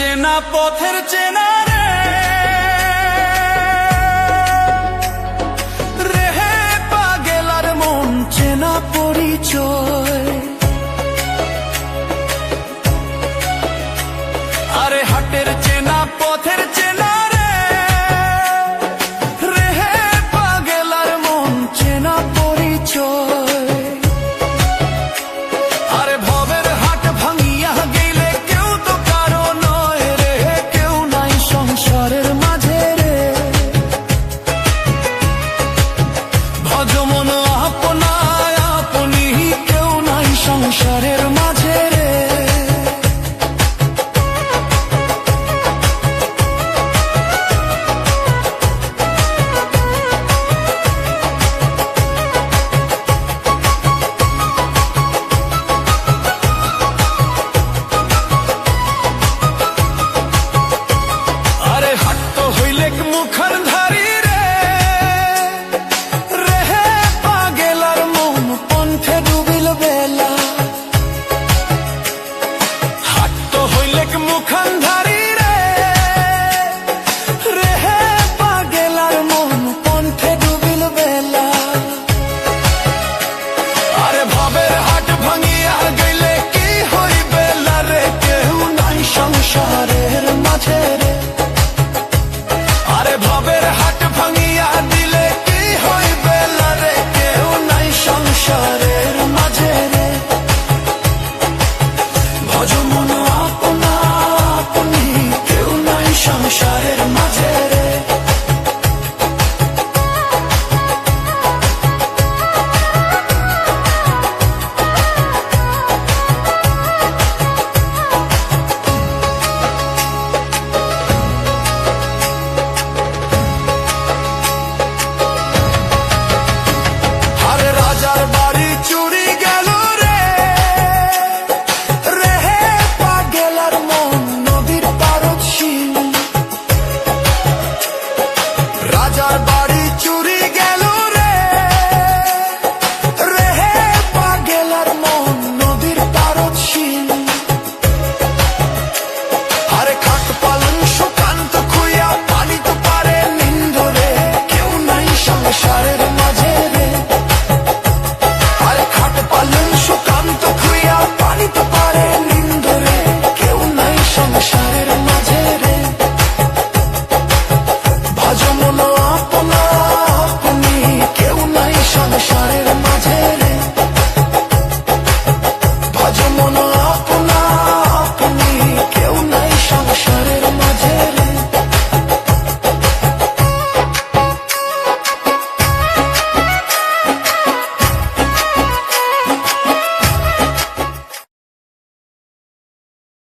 চেনা পথের চেনা রে রেহে পাগেলার মন চেনা পরিচয়। আরে হাটের চেনা পথের চেনা রে রেহে পাগেলার মন চেনা পরিচয়। আরে ভবের হাট ভাঙিয়া গেলে কেউ তো কারো নয় রে, কেউ নাই সংসারের মাঝে রে। ভজমন আপনায় আপনি কেউ নাই সংসারের